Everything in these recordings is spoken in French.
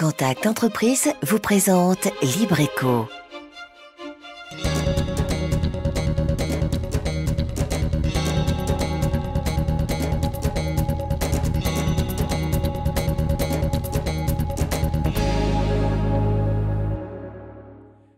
Contact Entreprise vous présente Libreco.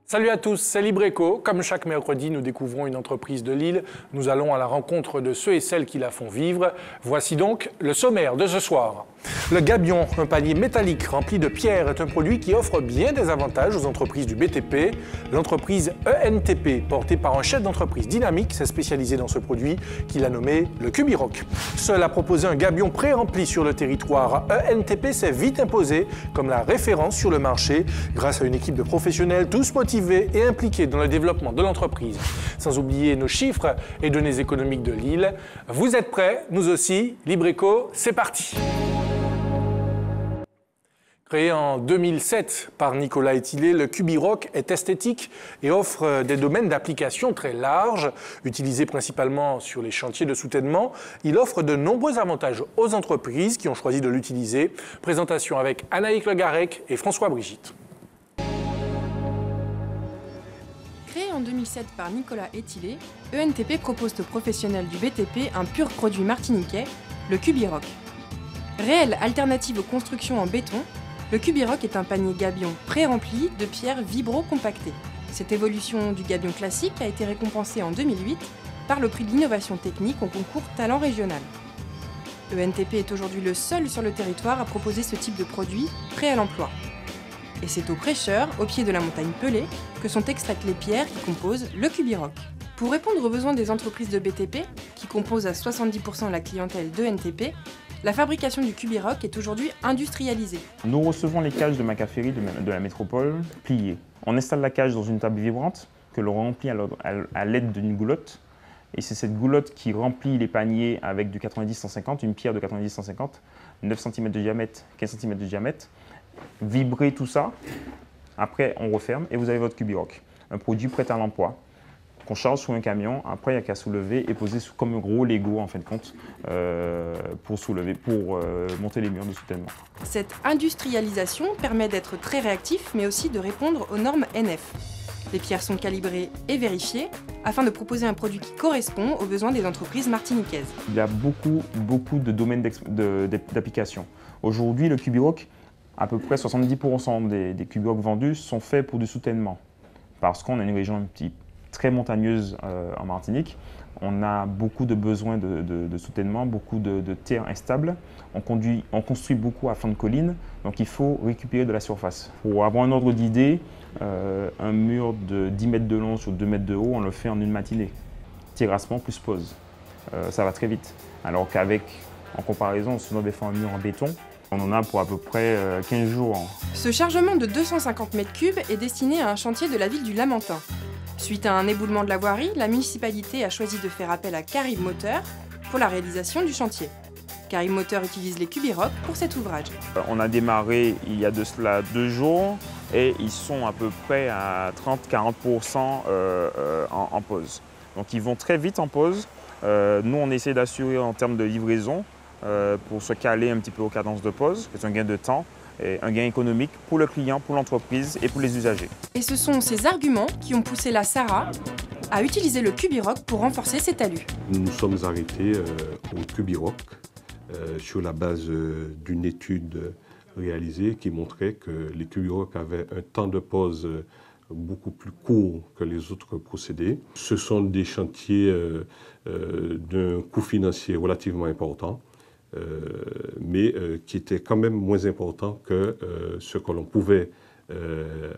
Salut à tous, c'est Libreco. Comme chaque mercredi, nous découvrons une entreprise de Lille. Nous allons à la rencontre de ceux et celles qui la font vivre. Voici donc le sommaire de ce soir. Le gabion, un panier métallique rempli de pierres, est un produit qui offre bien des avantages aux entreprises du BTP. L'entreprise ENTP, portée par un chef d'entreprise dynamique, s'est spécialisée dans ce produit qu'il a nommé le Cubiroc. Seul à proposer un gabion pré-rempli sur le territoire, ENTP s'est vite imposé comme la référence sur le marché grâce à une équipe de professionnels tous motivés et impliqués dans le développement de l'entreprise. Sans oublier nos chiffres et données économiques de Lille. Vous êtes prêts? Nous aussi. Libreco, c'est parti! Créé en 2007 par Nicolas Etilé, le Cubiroc est esthétique et offre des domaines d'application très larges. Utilisé principalement sur les chantiers de soutènement, il offre de nombreux avantages aux entreprises qui ont choisi de l'utiliser. Présentation avec Anaïk Le Garec et François Brigitte. Créé en 2007 par Nicolas Etilé, ENTP propose aux professionnels du BTP un pur produit martiniquais, le Cubiroc. Réelle alternative aux constructions en béton, le Cubiroc est un panier gabion pré-rempli de pierres vibro-compactées. Cette évolution du gabion classique a été récompensée en 2008 par le prix de l'innovation technique au concours Talent Régional. ENTP est aujourd'hui le seul sur le territoire à proposer ce type de produit prêt à l'emploi. Et c'est au prêcheur, au pied de la montagne Pelée, que sont extraites les pierres qui composent le Cubiroc. Pour répondre aux besoins des entreprises de BTP, qui composent à 70% la clientèle d'ENTP, la fabrication du Cubiroc est aujourd'hui industrialisée. Nous recevons les cages de Macaferry de la métropole pliées. On installe la cage dans une table vibrante que l'on remplit à l'aide d'une goulotte. Et c'est cette goulotte qui remplit les paniers avec du 90-150, une pierre de 90-150, 9 cm de diamètre, 15 cm de diamètre. Vibrer tout ça, après on referme et vous avez votre Cubiroc. Un produit prêt à l'emploi qu'on charge sur un camion, après il n'y a qu'à soulever et poser comme un gros Lego en fin de compte pour monter les murs de soutènement. Cette industrialisation permet d'être très réactif mais aussi de répondre aux normes NF. Les pierres sont calibrées et vérifiées afin de proposer un produit qui correspond aux besoins des entreprises martiniquaises. Il y a beaucoup de domaines d'application. Aujourd'hui le Cubiroc, à peu près 70% des Cubirocs vendus sont faits pour du soutènement parce qu'on a une région très montagneuse en Martinique. On a beaucoup de besoins de soutènement, beaucoup de terres instables. On construit beaucoup à fond de colline, donc il faut récupérer de la surface. Pour avoir un ordre d'idée, un mur de 10 mètres de long sur 2 mètres de haut, on le fait en une matinée. Terrassement plus pose. Ça va très vite. Alors en comparaison, si on devait faire un mur en béton, on en a pour à peu près 15 jours. Ce chargement de 250 m3 est destiné à un chantier de la ville du Lamentin. Suite à un éboulement de la voirie, la municipalité a choisi de faire appel à Carib Moteur pour la réalisation du chantier. Carib Moteur utilise les Cubiroc pour cet ouvrage. On a démarré il y a de cela 2 jours et ils sont à peu près à 30-40% en pause. Donc ils vont très vite en pause. Nous on essaie d'assurer en termes de livraison pour se caler un petit peu aux cadences de pause. C'est un gain de temps et un gain économique pour le client, pour l'entreprise et pour les usagers. Et ce sont ces arguments qui ont poussé la SARA à utiliser le Cubiroc pour renforcer ses talus. Nous nous sommes arrêtés au Cubiroc sur la base d'une étude réalisée qui montrait que les Cubiroc avaient un temps de pause beaucoup plus court que les autres procédés. Ce sont des chantiers d'un coût financier relativement important, mais qui était quand même moins important que ce que l'on pouvait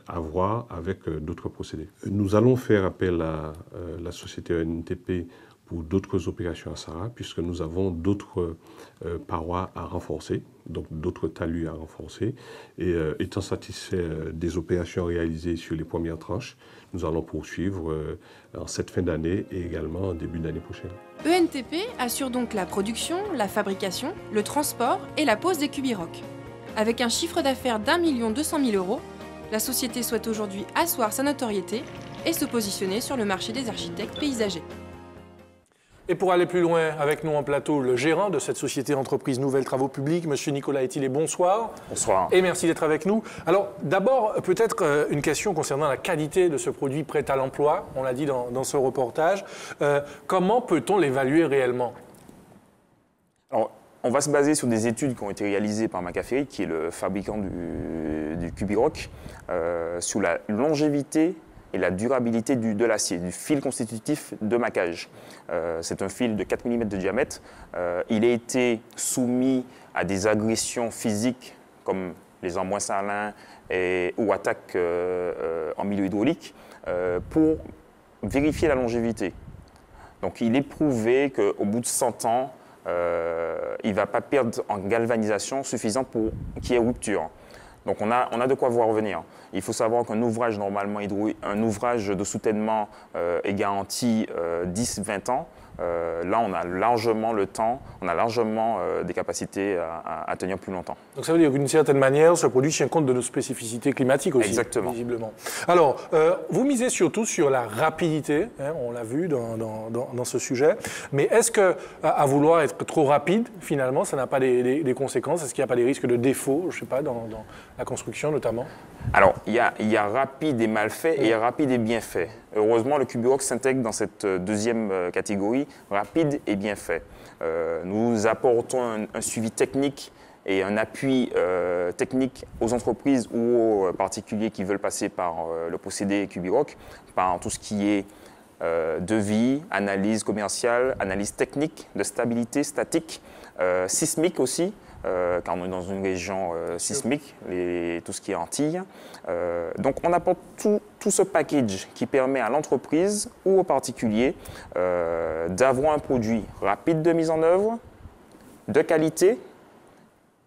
avoir avec d'autres procédés. Nous allons faire appel à la société ENTP pour d'autres opérations à SARA, puisque nous avons d'autres parois à renforcer, donc d'autres talus à renforcer. Et étant satisfait des opérations réalisées sur les premières tranches, nous allons poursuivre en cette fin d'année et également en début d'année prochaine. ENTP assure donc la production, la fabrication, le transport et la pose des Cubiroc. Avec un chiffre d'affaires d'1 200 000 €, la société souhaite aujourd'hui asseoir sa notoriété et se positionner sur le marché des architectes paysagers. Et pour aller plus loin, avec nous en plateau, le gérant de cette société entreprise Nouvelles Travaux Publics, M. Nicolas Etilé, bonsoir. Bonsoir. Et merci d'être avec nous. Alors d'abord, peut-être une question concernant la qualité de ce produit prêt à l'emploi, on l'a dit dans ce reportage. Comment peut-on l'évaluer réellement? Alors, on va se baser sur des études qui ont été réalisées par Macaferi, qui est le fabricant du Cubirock, sur la longévité et la durabilité de l'acier, du fil constitutif de maquage. C'est un fil de 4 mm de diamètre. Il a été soumis à des agressions physiques comme les embruns salins ou attaques en milieu hydraulique pour vérifier la longévité. Donc il est prouvé qu'au bout de 100 ans, il ne va pas perdre en galvanisation suffisant pour qu'il y ait rupture. Donc on a de quoi voir revenir. Il faut savoir qu'un ouvrage normalement un ouvrage de soutènement est garanti 10-20 ans. Là, on a largement le temps, on a largement des capacités à tenir plus longtemps. Donc ça veut dire d'une certaine manière, ce produit tient compte de nos spécificités climatiques aussi. Exactement. Visiblement. Alors, vous misez surtout sur la rapidité, hein, on l'a vu dans ce sujet, mais est-ce qu'à vouloir être trop rapide, finalement, ça n'a pas des conséquences? Est-ce qu'il n'y a pas des risques de défaut, je ne sais pas, dans la construction notamment? Alors, il y a rapide et mal fait et il y a rapide et bien fait. Heureusement, le Cubirock s'intègre dans cette deuxième catégorie, rapide et bien fait. Nous apportons un suivi technique et un appui technique aux entreprises ou aux particuliers qui veulent passer par le procédé Cubirock, par tout ce qui est devis, analyse commerciale, analyse technique, de stabilité statique, sismique aussi, car on est dans une région sismique, tout ce qui est Antilles. Donc on apporte tout ce package qui permet à l'entreprise ou au particulier d'avoir un produit rapide de mise en œuvre, de qualité,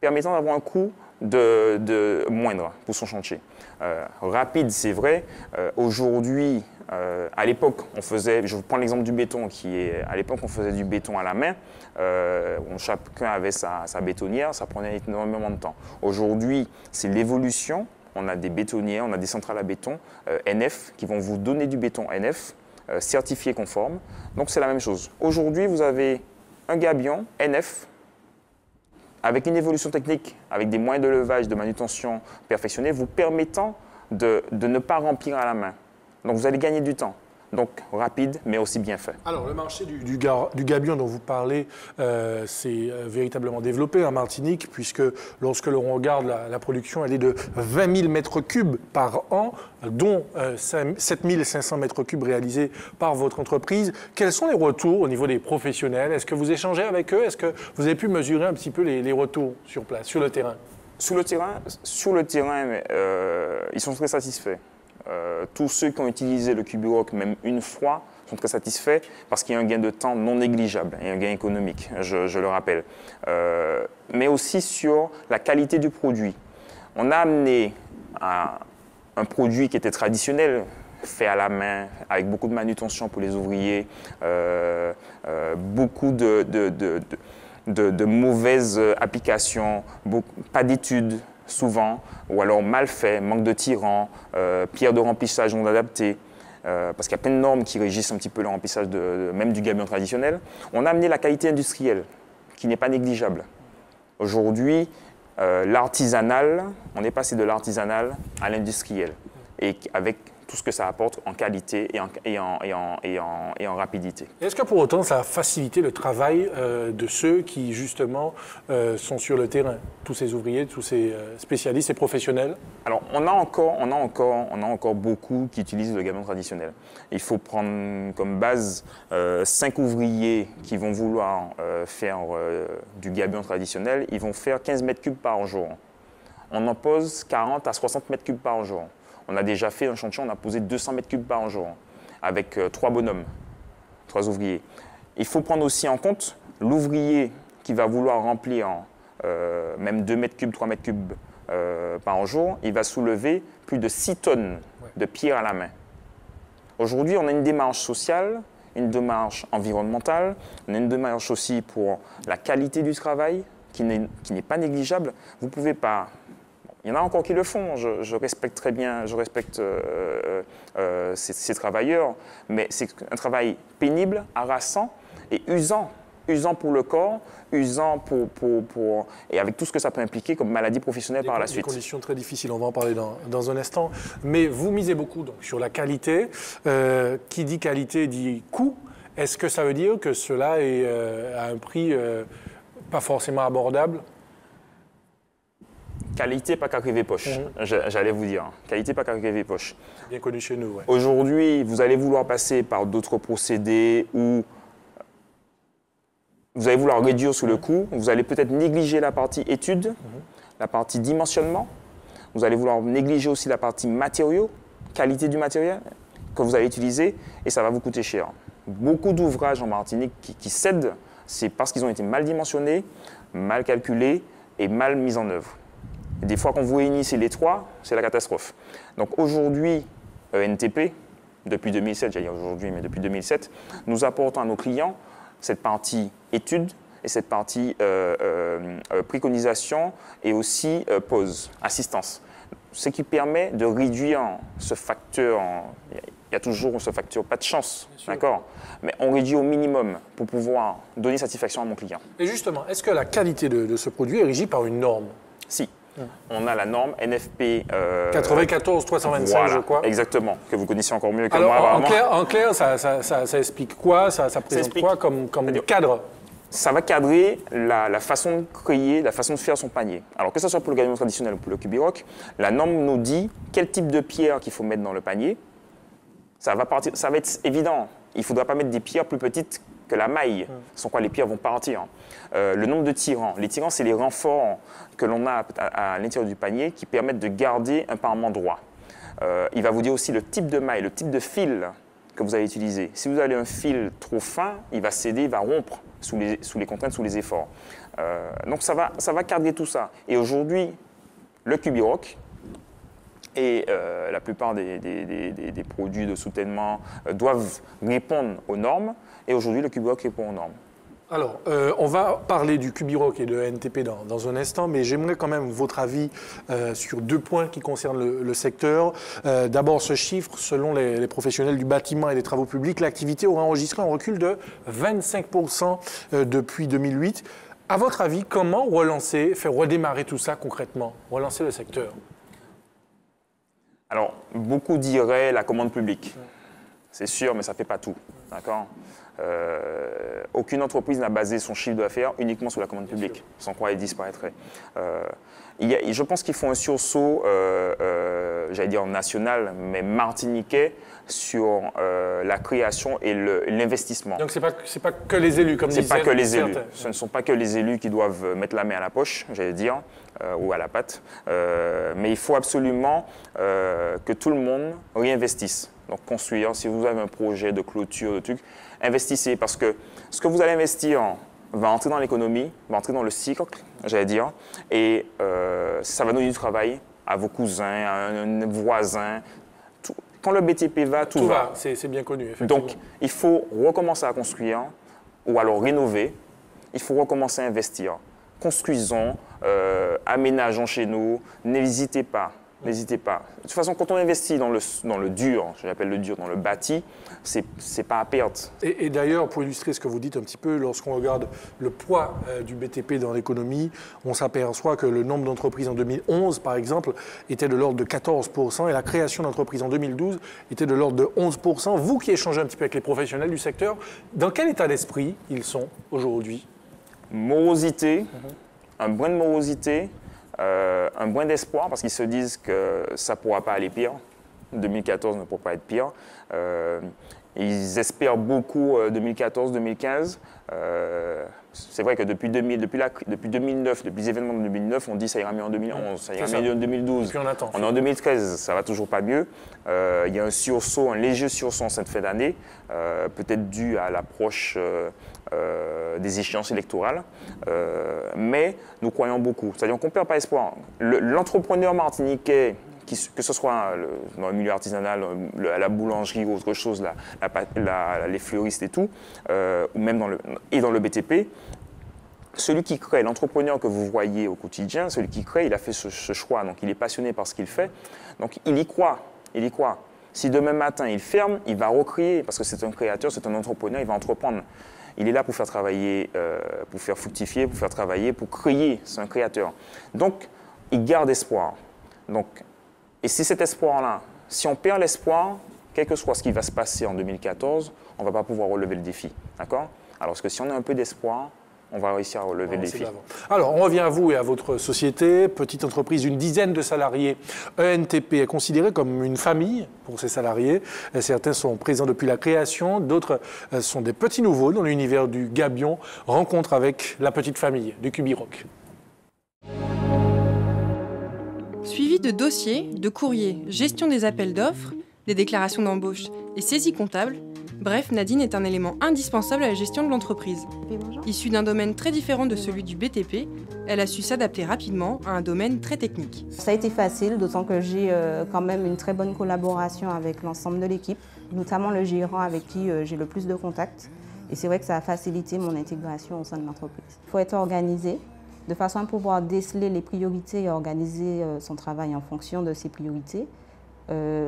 permettant d'avoir un coût moindre pour son chantier. Rapide, c'est vrai. Aujourd'hui, à l'époque, je vous prends l'exemple du béton, à l'époque, on faisait du béton à la main. Chacun avait sa bétonnière, ça prenait énormément de temps. Aujourd'hui, c'est l'évolution. On a des bétonnières, on a des centrales à béton NF qui vont vous donner du béton NF, certifié conforme. Donc, c'est la même chose. Aujourd'hui, vous avez un gabion NF avec une évolution technique, avec des moyens de levage, de manutention perfectionnés, vous permettant de ne pas remplir à la main. Donc vous allez gagner du temps. Donc rapide, mais aussi bien fait. Alors le marché du gabion dont vous parlez s'est véritablement développé en Martinique, puisque lorsque l'on regarde la production, elle est de 20 000 mètres cubes par an, dont 7 500 mètres cubes réalisés par votre entreprise. Quels sont les retours au niveau des professionnels? Est-ce que vous échangez avec eux? Est-ce que vous avez pu mesurer un petit peu les retours sur place, sur le terrain? Sur le terrain, ils sont très satisfaits. Tous ceux qui ont utilisé le Cubirock même une fois sont très satisfaits parce qu'il y a un gain de temps non négligeable et un gain économique, je le rappelle. Mais aussi sur la qualité du produit. On a amené un produit qui était traditionnel, fait à la main, avec beaucoup de manutention pour les ouvriers, beaucoup de mauvaises applications, pas d'études souvent, ou alors mal fait, manque de tirants, pierres de remplissage non adaptées, parce qu'il y a plein de normes qui régissent un petit peu le remplissage même du gabion traditionnel. On a amené la qualité industrielle, qui n'est pas négligeable. Aujourd'hui, l'artisanal, on est passé de l'artisanal à l'industriel, et avec tout ce que ça apporte en qualité et en rapidité. Est-ce que pour autant ça a facilité le travail de ceux qui justement sont sur le terrain, tous ces ouvriers, tous ces spécialistes et professionnels? Alors on a encore beaucoup qui utilisent le gabion traditionnel. Il faut prendre comme base 5 ouvriers qui vont vouloir faire du gabion traditionnel, ils vont faire 15 mètres cubes par jour. On en pose 40 à 60 mètres cubes par jour. On a déjà fait un chantier, on a posé 200 mètres cubes par jour, avec 3 bonhommes, 3 ouvriers. Il faut prendre aussi en compte l'ouvrier qui va vouloir remplir même 2 mètres cubes, 3 mètres cubes par jour, il va soulever plus de 6 tonnes de pierres à la main. Aujourd'hui, on a une démarche sociale, une démarche environnementale, on a une démarche aussi pour la qualité du travail, qui n'est pas négligeable. Vous ne pouvez pas... Il y en a encore qui le font, je respecte très bien, je respecte ces travailleurs, mais c'est un travail pénible, harassant, et usant. Usant pour le corps, usant et avec tout ce que ça peut impliquer comme maladie professionnelle par la suite. Des conditions très difficiles, on va en parler dans un instant. Mais vous misez beaucoup donc, sur la qualité. Qui dit qualité dit coût. Est-ce que ça veut dire que cela est à un prix pas forcément abordable? Qualité, pas qu'à criver poche, j'allais vous dire. Qualité, pas qu'à criver poche. Bien connu chez nous, ouais. Aujourd'hui, vous allez vouloir passer par d'autres procédés ou vous allez vouloir réduire sur le coût. Vous allez peut-être négliger la partie étude, la partie dimensionnement. Vous allez vouloir négliger aussi la partie matériaux, qualité du matériel que vous allez utiliser et ça va vous coûter cher. Beaucoup d'ouvrages en Martinique qui cèdent, c'est parce qu'ils ont été mal dimensionnés, mal calculés et mal mis en œuvre. Et des fois, quand vous réunissez les trois, c'est la catastrophe. Donc aujourd'hui, ENTP, depuis 2007, j'allais dire aujourd'hui, mais depuis 2007, nous apportons à nos clients cette partie étude et cette partie préconisation et aussi pause, assistance. Ce qui permet de réduire ce facteur, il y a toujours ce facteur pas de chance, d'accord? Mais on réduit au minimum pour pouvoir donner satisfaction à mon client. Et justement, est-ce que la qualité de ce produit est régie par une norme? Si. On a la norme NFP 94-325, voilà, je crois. Exactement, que vous connaissez encore mieux que Alors, moi. en clair, ça explique quoi? Ça présente quoi comme cadre? Ça va cadrer la façon de créer, la façon de faire son panier. Alors que ce soit pour le gabio traditionnel ou pour le Cubirock, la norme nous dit quel type de pierre qu'il faut mettre dans le panier. Ça va être évident. Il ne faudra pas mettre des pierres plus petites que la maille, sans quoi les pierres vont partir. Le nombre de tirants. Les tirants, c'est les renforts que l'on a à l'intérieur du panier qui permettent de garder un parement droit. Il va vous dire aussi le type de maille, le type de fil que vous allez utiliser. Si vous avez un fil trop fin, il va céder, il va rompre sous les contraintes, sous les efforts. Donc ça va cadrer tout ça. Et aujourd'hui, le Cubirock et la plupart des produits de soutènement doivent répondre aux normes. Et aujourd'hui, le Cubirock répond aux normes. Alors, on va parler du Cubirock et de NTP dans un instant, mais j'aimerais quand même votre avis sur deux points qui concernent le secteur. D'abord, ce chiffre, selon les professionnels du bâtiment et des travaux publics, l'activité aurait enregistré un recul de 25% depuis 2008. À votre avis, comment relancer, faire redémarrer tout ça concrètement, relancer le secteur? Alors, beaucoup diraient la commande publique. C'est sûr, mais ça ne fait pas tout. D'accord? Aucune entreprise n'a basé son chiffre d'affaires uniquement sur la commande publique, sans quoi elle disparaîtrait. Je pense qu'il faut un sursaut, j'allais dire national, mais martiniquais, sur la création et l'investissement. Donc, ce n'est pas que les élus, comme c'est pas que les élus. certains. Ce ne sont pas que les élus qui doivent mettre la main à la poche, j'allais dire, ou à la patte. Mais il faut absolument que tout le monde réinvestisse. Donc, construire, si vous avez un projet de clôture, de trucs, investissez. Parce que ce que vous allez investir va entrer dans l'économie, va entrer dans le cycle, j'allais dire, et ça va donner du travail à vos cousins, à un voisin. Quand le BTP va, tout va. C'est bien connu, effectivement. Donc, il faut recommencer à construire ou alors rénover. Il faut recommencer à investir. Construisons, aménageons chez nous. N'hésitez pas. N'hésitez pas. De toute façon, quand on investit dans le dur, je l'appelle le dur, dans le bâti, c'est pas à perte. Et d'ailleurs, pour illustrer ce que vous dites un petit peu, lorsqu'on regarde le poids du BTP dans l'économie, on s'aperçoit que le nombre d'entreprises en 2011, par exemple, était de l'ordre de 14% et la création d'entreprises en 2012 était de l'ordre de 11%. Vous qui échangez un petit peu avec les professionnels du secteur, dans quel état d'esprit ils sont aujourd'hui? Morosité, un brin de morosité, un brin d'espoir parce qu'ils se disent que ça ne pourra pas aller pire. 2014 ne pourra pas être pire. Ils espèrent beaucoup 2014-2015. C'est vrai que depuis 2009, depuis les événements de 2009, on dit ça ira mieux en 2011, ça ira mieux en 2012. Puis on attend. On est en 2013, ça va toujours pas mieux. Il y a un sursaut, un léger sursaut en cette fin d'année, peut-être dû à l'approche des échéances électorales. Mais nous croyons beaucoup. C'est-à-dire qu'on ne perd pas espoir. L'entrepreneur martiniquais, que ce soit dans le milieu artisanal, à la boulangerie ou autre chose, les fleuristes et tout, ou même dans le BTP, celui qui crée, l'entrepreneur que vous voyez au quotidien, celui qui crée, il a fait ce choix, donc il est passionné par ce qu'il fait, donc il y croit, il y croit. Si demain matin il ferme, il va recréer, parce que c'est un créateur, c'est un entrepreneur, il va entreprendre. il est là pour faire travailler, pour faire fructifier, pour faire travailler, pour créer. C'est un créateur. Donc, il garde espoir. Donc, et c'est cet espoir-là. Si on perd l'espoir, quel que soit ce qui va se passer en 2014, on ne va pas pouvoir relever le défi. D'accord? Alors que si on a un peu d'espoir, on va réussir à relever le défi. Alors, on revient à vous et à votre société. Petite entreprise, une dizaine de salariés. ENTP est considérée comme une famille pour ses salariés. Certains sont présents depuis la création, d'autres sont des petits nouveaux dans l'univers du gabion. Rencontre avec la petite famille du Cubiroc. Suivi de dossiers, de courriers, gestion des appels d'offres, des déclarations d'embauche et saisie comptable, bref, Nadine est un élément indispensable à la gestion de l'entreprise. Issue d'un domaine très différent de celui du BTP, elle a su s'adapter rapidement à un domaine très technique. Ça a été facile, d'autant que j'ai quand même une très bonne collaboration avec l'ensemble de l'équipe, notamment le gérant avec qui j'ai le plus de contacts. Et c'est vrai que ça a facilité mon intégration au sein de l'entreprise. Il faut être organisé, de façon à pouvoir déceler les priorités et organiser son travail en fonction de ces priorités.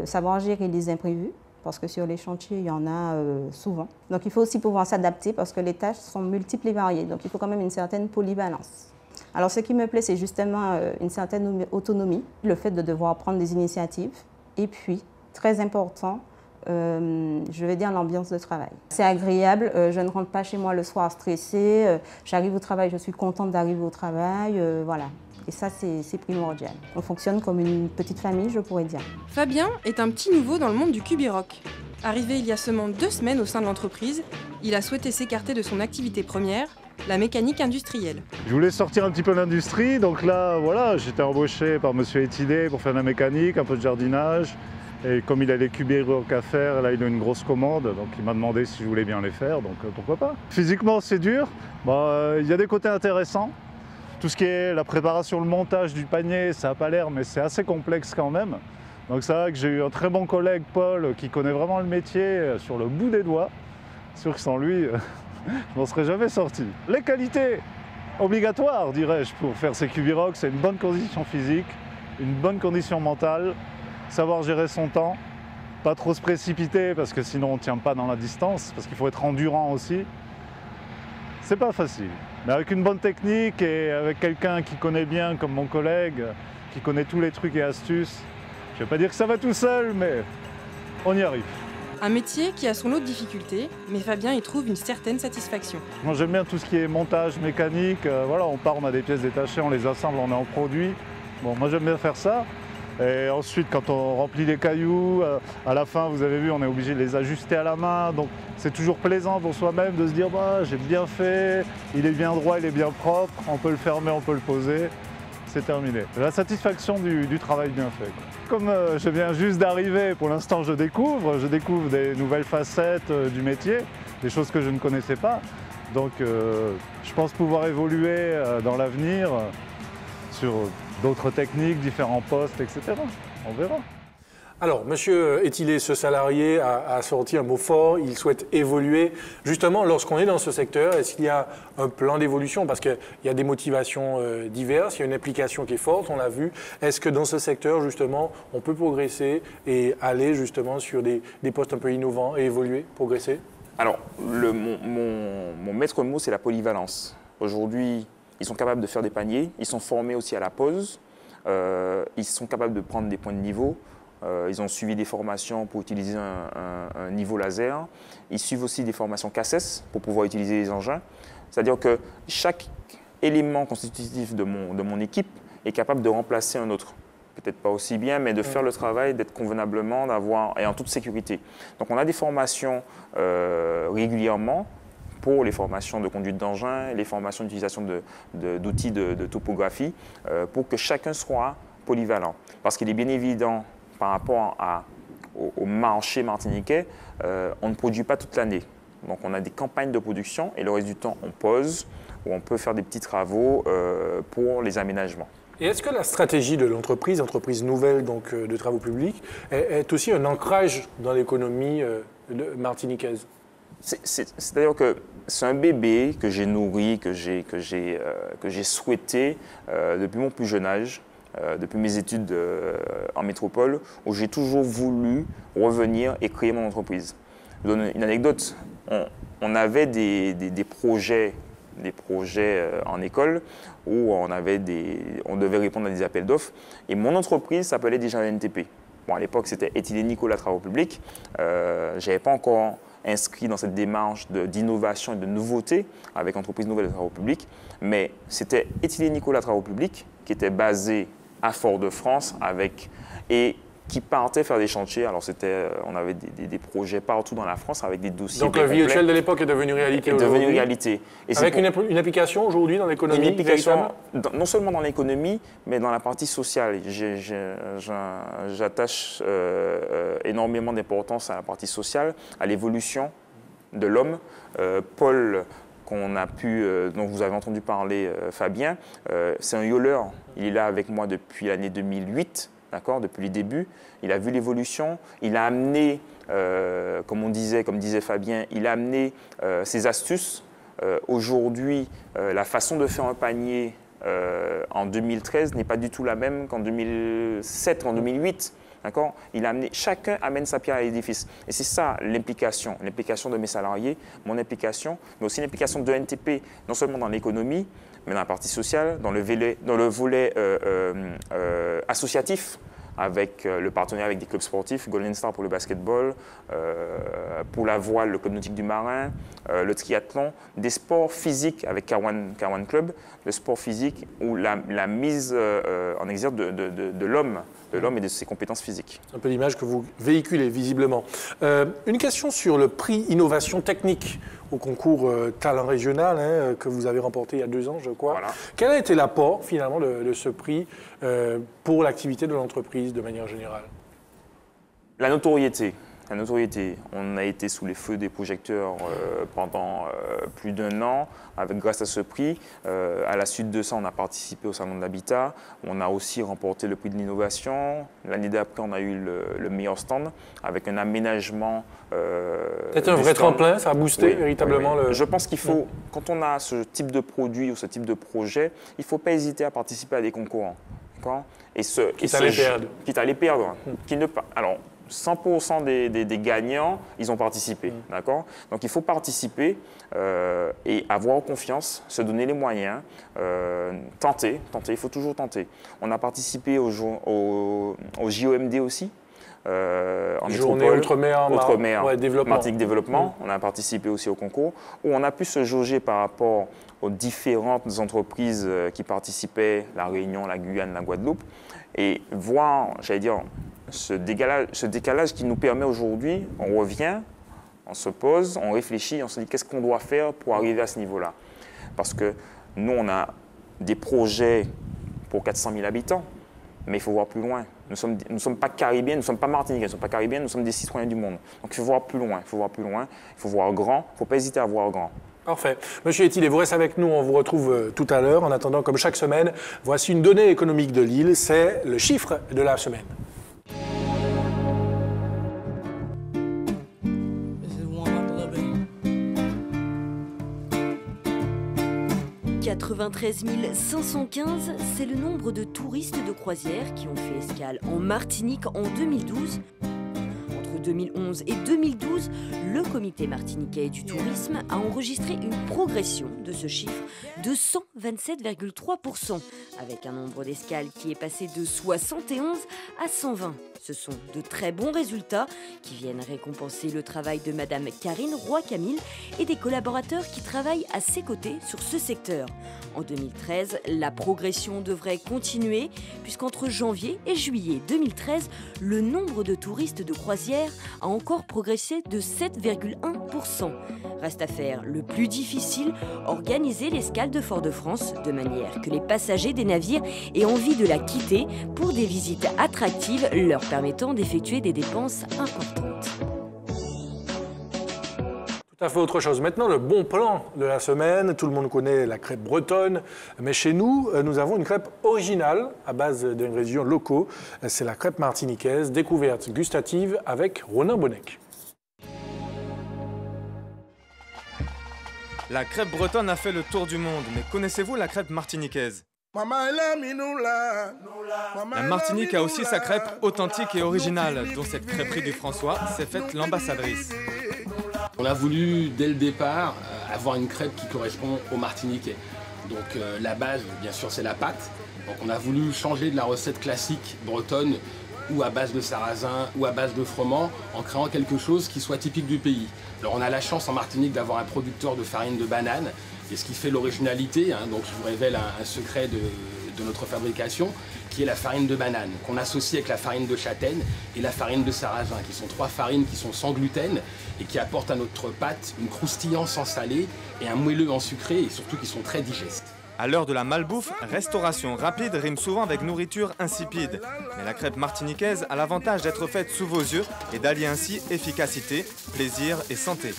Savoir gérer les imprévus, parce que sur les chantiers, il y en a souvent. Donc il faut aussi pouvoir s'adapter parce que les tâches sont multiples et variées. Donc il faut quand même une certaine polyvalence. Alors ce qui me plaît, c'est justement une certaine autonomie, le fait de devoir prendre des initiatives. Et puis, très important, je vais dire l'ambiance de travail. C'est agréable, je ne rentre pas chez moi le soir stressée, j'arrive au travail, je suis contente d'arriver au travail, voilà. Et ça, c'est primordial. On fonctionne comme une petite famille, je pourrais dire. Fabien est un petit nouveau dans le monde du Cubiroc. Arrivé il y a seulement 2 semaines au sein de l'entreprise, il a souhaité s'écarter de son activité première, la mécanique industrielle. Je voulais sortir un petit peu de l'industrie, donc là, voilà, j'étais embauché par monsieur Etilé pour faire de la mécanique, un peu de jardinage. Et comme il a les Cubiroc à faire, là il a une grosse commande, donc il m'a demandé si je voulais bien les faire, donc pourquoi pas. Physiquement c'est dur, il y a des côtés intéressants. Tout ce qui est la préparation, le montage du panier, ça n'a pas l'air, mais c'est assez complexe quand même. Donc c'est vrai que j'ai eu un très bon collègue, Paul, qui connaît vraiment le métier sur le bout des doigts. Sûr que sans lui, je m'en serais jamais sorti. Les qualités obligatoires, dirais-je, pour faire ces Cubiroc, c'est une bonne condition physique, une bonne condition mentale, savoir gérer son temps, pas trop se précipiter parce que sinon on ne tient pas dans la distance, parce qu'il faut être endurant aussi. C'est pas facile. Mais avec une bonne technique et avec quelqu'un qui connaît bien, comme mon collègue, qui connaît tous les trucs et astuces, je ne vais pas dire que ça va tout seul, mais on y arrive. Un métier qui a son lot de difficultés, mais Fabien y trouve une certaine satisfaction. Moi j'aime bien tout ce qui est montage mécanique, voilà, on part, on a des pièces détachées, on les assemble, on est en produit. Bon, moi j'aime bien faire ça. Et ensuite, quand on remplit les cailloux, à la fin, vous avez vu, on est obligé de les ajuster à la main. Donc c'est toujours plaisant pour soi-même de se dire bah, j'ai bien fait, il est bien droit, il est bien propre, on peut le fermer, on peut le poser. C'est terminé. La satisfaction du travail bien fait. Comme je viens juste d'arriver, pour l'instant je découvre des nouvelles facettes du métier, des choses que je ne connaissais pas. Donc je pense pouvoir évoluer dans l'avenir sur d'autres techniques, différents postes, etc. On verra. Alors, monsieur Etilé, ce salarié a sorti un mot fort, il souhaite évoluer. Justement, lorsqu'on est dans ce secteur, est-ce qu'il y a un plan d'évolution? Parce qu'il y a des motivations diverses, il y a une implication qui est forte, on l'a vu. Est-ce que dans ce secteur, justement, on peut progresser et aller justement sur des postes un peu innovants et évoluer, progresser? Alors, mon maître mot, c'est la polyvalence. Aujourd'hui, ils sont capables de faire des paniers, ils sont formés aussi à la pose, ils sont capables de prendre des points de niveau, ils ont suivi des formations pour utiliser un niveau laser, ils suivent aussi des formations CACES pour pouvoir utiliser les engins. C'est-à-dire que chaque élément constitutif de mon équipe est capable de remplacer un autre. Peut-être pas aussi bien, mais de faire le travail, d'être convenablement, et en toute sécurité. Donc on a des formations régulièrement, pour les formations de conduite d'engin, les formations d'utilisation d'outils de topographie, pour que chacun soit polyvalent. Parce qu'il est bien évident, par rapport au marché martiniquais, on ne produit pas toute l'année. Donc on a des campagnes de production et le reste du temps, on pose ou on peut faire des petits travaux pour les aménagements. Et est-ce que la stratégie de l'entreprise, entreprise nouvelle donc, de travaux publics, est aussi un ancrage dans l'économie martiniquaise? C'est-à-dire que c'est un bébé que j'ai nourri, que j'ai souhaité depuis mon plus jeune âge, depuis mes études en métropole, où j'ai toujours voulu revenir et créer mon entreprise. Je vous donne une anecdote. On avait des projets en école où on devait répondre à des appels d'offres. Et mon entreprise s'appelait déjà ENTP. Bon, à l'époque, c'était Ethylé Nicolas Travaux Publics. Je n'avais pas encore inscrit dans cette démarche d'innovation et de nouveauté avec Entreprise Nouvelle de Travaux Publics. Mais c'était Ethylé Nicolas Travaux Publics qui était basé à Fort-de-France et qui partait faire des chantiers. Alors, on avait des projets partout dans la France avec des dossiers. Donc, le virtuel de l'époque est devenu réalité aujourd'hui. Devenu réalité. Et avec une application aujourd'hui dans l'économie. Une application, non seulement dans l'économie, mais dans la partie sociale. J'attache énormément d'importance à la partie sociale, à l'évolution de l'homme. Paul, dont vous avez entendu parler, Fabien, c'est un yoleur. Il est là avec moi depuis l'année 2008. D'accord, depuis les débuts, il a vu l'évolution, il a amené, comme disait Fabien, il a amené ses astuces. Aujourd'hui, la façon de faire un panier en 2013 n'est pas du tout la même qu'en 2007, en 2008. D'accord, chacun amène sa pierre à l'édifice. Et c'est ça l'implication de mes salariés, mon implication, mais aussi l'implication de NTP, non seulement dans l'économie, mais dans la partie sociale, dans le volet associatif, avec le partenariat avec des clubs sportifs, Golden Star pour le basketball, pour la voile, le club nautique du marin, le triathlon, des sports physiques avec Kawan Club, le sport physique ou la mise en exergue de l'homme et de ses compétences physiques. C'est un peu l'image que vous véhiculez visiblement. Une question sur le prix innovation technique au concours talent régional que vous avez remporté il y a 2 ans, je crois. Voilà. Quel a été l'apport finalement de ce prix pour l'activité de l'entreprise de manière générale? La notoriété. On a été sous les feux des projecteurs pendant plus d'1 an grâce à ce prix. À la suite de ça, on a participé au Salon de l'Habitat. On a aussi remporté le prix de l'innovation. L'année d'après, on a eu le meilleur stand avec un aménagement. C'est un vrai tremplin, ça a boosté véritablement le... Je pense qu'il faut, quand on a ce type de produit ou ce type de projet, il ne faut pas hésiter à participer à des concours. Quitte à les perdre. Alors, 100% des gagnants, ils ont participé. D'accord ? Donc, il faut participer et avoir confiance, se donner les moyens, tenter, il faut toujours tenter. On a participé au JOMD aussi. En Journée Outre-mer, développement. On a participé aussi au concours où on a pu se jauger par rapport aux différentes entreprises qui participaient, la Réunion, la Guyane, la Guadeloupe, et voir, ce décalage qui nous permet aujourd'hui, on revient, on se pose, on réfléchit, on se dit qu'est-ce qu'on doit faire pour arriver à ce niveau-là. Parce que nous, on a des projets pour 400 000 habitants, mais il faut voir plus loin. Nous ne sommes pas caribéens, nous ne sommes pas martiniquais, nous ne sommes pas caribéens, nous sommes des citoyens du monde. Donc il faut voir plus loin, il faut voir grand, il ne faut pas hésiter à voir grand. Parfait. Monsieur Ethylé, vous restez avec nous, on vous retrouve tout à l'heure. En attendant, comme chaque semaine, voici une donnée économique de Lille, c'est le chiffre de la semaine. « 93 515, c'est le nombre de touristes de croisière qui ont fait escale en Martinique en 2012. Entre 2011 et 2012, le comité martiniquais du tourisme a enregistré une progression de ce chiffre de 127,3%, avec un nombre d'escales qui est passé de 71 à 120. Ce sont de très bons résultats qui viennent récompenser le travail de Madame Karine Roy-Camille et des collaborateurs qui travaillent à ses côtés sur ce secteur. En 2013, la progression devrait continuer puisqu'entre janvier et juillet 2013, le nombre de touristes de croisière a encore progressé de 7,1%. Reste à faire le plus difficile, organiser l'escale de Fort-de-France de manière que les passagers des navires aient envie de la quitter pour des visites attractives leur permettant d'effectuer des dépenses importantes. Tout à fait autre chose. Maintenant, le bon plan de la semaine. Tout le monde connaît la crêpe bretonne, mais chez nous, nous avons une crêpe originale à base d'ingrédients locaux. C'est la crêpe martiniquaise, découverte gustative avec Ronan Bonnec. La crêpe bretonne a fait le tour du monde, mais connaissez-vous la crêpe martiniquaise ? La Martinique a aussi sa crêpe authentique et originale, dont cette crêperie du François s'est faite l'ambassadrice. On a voulu, dès le départ, avoir une crêpe qui correspond au martiniquais. Donc la base, bien sûr, c'est la pâte. Donc on a voulu changer de la recette classique bretonne, ou à base de sarrasin, ou à base de froment, en créant quelque chose qui soit typique du pays. Alors on a la chance en Martinique d'avoir un producteur de farine de banane, et ce qui fait l'originalité, donc je vous révèle un secret de notre fabrication, qui est la farine de banane, qu'on associe avec la farine de châtaigne et la farine de sarrasin, qui sont 3 farines qui sont sans gluten et qui apportent à notre pâte une croustillance en salé et un moelleux en sucré, et surtout qui sont très digestes. À l'heure de la malbouffe, restauration rapide rime souvent avec nourriture insipide. Mais la crêpe martiniquaise a l'avantage d'être faite sous vos yeux et d'allier ainsi efficacité, plaisir et santé.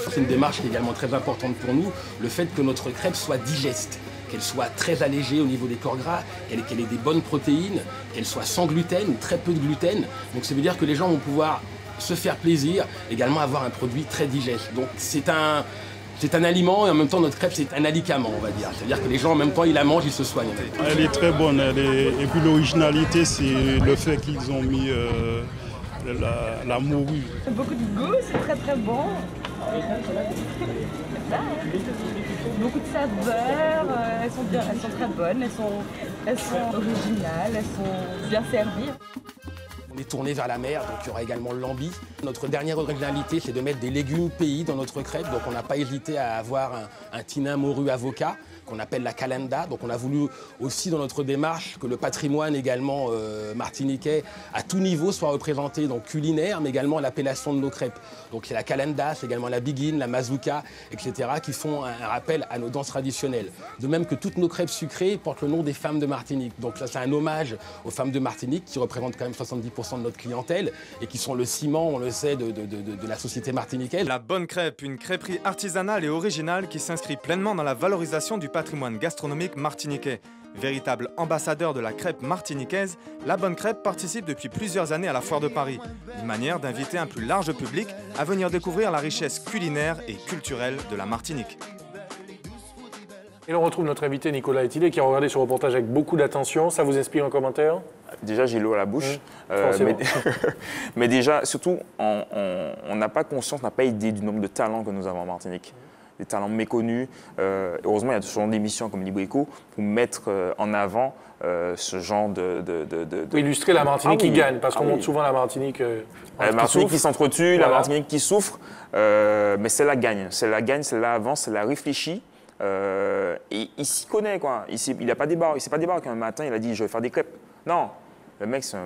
C'est une démarche qui est également très importante pour nous, le fait que notre crêpe soit digeste, qu'elle soit très allégée au niveau des corps gras, qu'elle ait des bonnes protéines, qu'elle soit sans gluten ou très peu de gluten. Donc ça veut dire que les gens vont pouvoir se faire plaisir, également avoir un produit très digeste. Donc c'est un aliment et en même temps notre crêpe c'est un alicament, on va dire. C'est-à-dire que les gens en même temps ils la mangent, ils se soignent. Elle est très bonne, et puis l'originalité c'est le fait qu'ils ont mis la morue. Beaucoup de goût, c'est très très bon. Beaucoup de saveurs, elles sont très bonnes, elles sont originales, elles sont bien servies. On est tourné vers la mer, donc il y aura également le lambi. Notre dernière originalité, c'est de mettre des légumes pays dans notre crêpe. Donc on n'a pas hésité à avoir un tinin morue avocat qu'on appelle la calenda. Donc on a voulu aussi dans notre démarche que le patrimoine également martiniquais à tout niveau soit représenté, donc culinaire, mais également l'appellation de nos crêpes. Donc c'est la calenda, c'est également la biguine, la mazouka, etc. qui font un rappel à nos danses traditionnelles. De même que toutes nos crêpes sucrées portent le nom des femmes de Martinique. Donc ça c'est un hommage aux femmes de Martinique qui représentent quand même 70% de notre clientèle et qui sont le ciment, on le sait, de la société martiniquaise. La bonne crêpe, une crêperie artisanale et originale qui s'inscrit pleinement dans la valorisation du patrimoine gastronomique martiniquais. Véritable ambassadeur de la crêpe martiniquaise, la bonne crêpe participe depuis plusieurs années à la Foire de Paris. Une manière d'inviter un plus large public à venir découvrir la richesse culinaire et culturelle de la Martinique. Et l'on retrouve notre invité Nicolas Etilé qui a regardé ce reportage avec beaucoup d'attention. Ça vous inspire un commentaire? Déjà, j'ai l'eau à la bouche. Mais déjà, surtout, on n'a pas conscience, on n'a pas idée du nombre de talents que nous avons en Martinique. Des talents méconnus. Heureusement, il y a toujours des émissions comme Libreco pour mettre en avant ce genre Pour illustrer la Martinique qui gagne, parce qu'on montre souvent la Martinique la Martinique qui s'entretue, la Martinique qui souffre. Mais celle-là gagne. Celle-là avance, celle-là réfléchit. Et il s'y connaît, quoi. Il n'a pas débarqué. Il s'est pas débarqué un matin, il a dit je vais faire des crêpes. Non, le mec c'est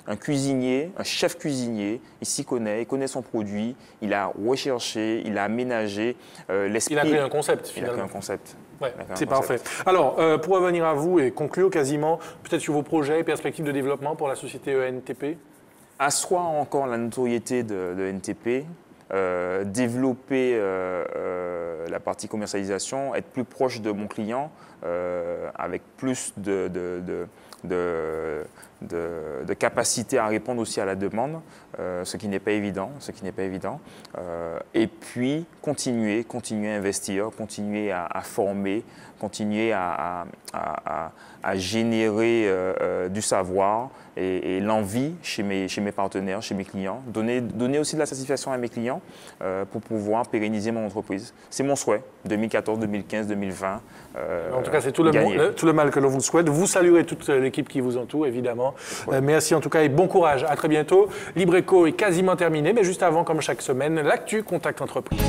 un cuisinier, un chef cuisinier. Il s'y connaît, il connaît son produit. Il a recherché, il a aménagé l'esprit. Il a créé un concept finalement. Il a créé un concept. Ouais, c'est parfait. Alors, pour revenir à vous et conclure quasiment, peut-être sur vos projets et perspectives de développement pour la société ENTP. Asseoir encore la notoriété de NTP. Développer la partie commercialisation, être plus proche de mon client avec plus de capacité à répondre aussi à la demande, ce qui n'est pas évident. Et puis continuer à investir, continuer à former, continuer à générer du savoir et l'envie chez mes partenaires, chez mes clients, donner aussi de la satisfaction à mes clients pour pouvoir pérenniser mon entreprise. C'est mon souhait, 2014, 2015, 2020. En tout cas, c'est tout le mal que l'on vous souhaite. Vous saluerez toute l'équipe qui vous entoure, évidemment. Merci en tout cas et bon courage. À très bientôt. Libreco est quasiment terminé, mais juste avant, comme chaque semaine, l'actu Contact Entreprise.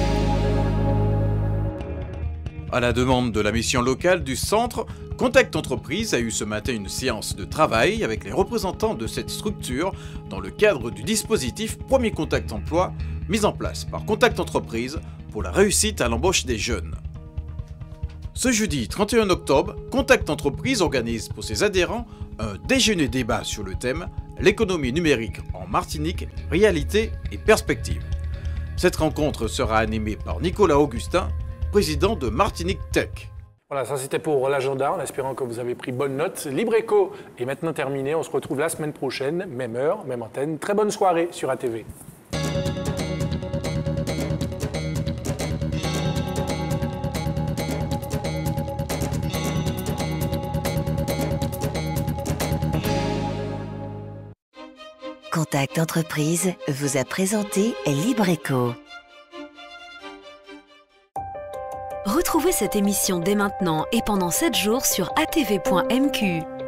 À la demande de la mission locale du centre, Contact Entreprise a eu ce matin une séance de travail avec les représentants de cette structure dans le cadre du dispositif Premier Contact Emploi mis en place par Contact Entreprise pour la réussite à l'embauche des jeunes. Ce jeudi 31 octobre, Contact Entreprise organise pour ses adhérents un déjeuner-débat sur le thème « L'économie numérique en Martinique, réalité et perspective ». Cette rencontre sera animée par Nicolas Augustin, président de Martinique Tech. Voilà, ça c'était pour l'agenda, en espérant que vous avez pris bonne note. Libreco est maintenant terminé, on se retrouve la semaine prochaine, même heure, même antenne. Très bonne soirée sur ATV. Contact Entreprise vous a présenté Libreco. Retrouvez cette émission dès maintenant et pendant 7 jours sur atv.mq.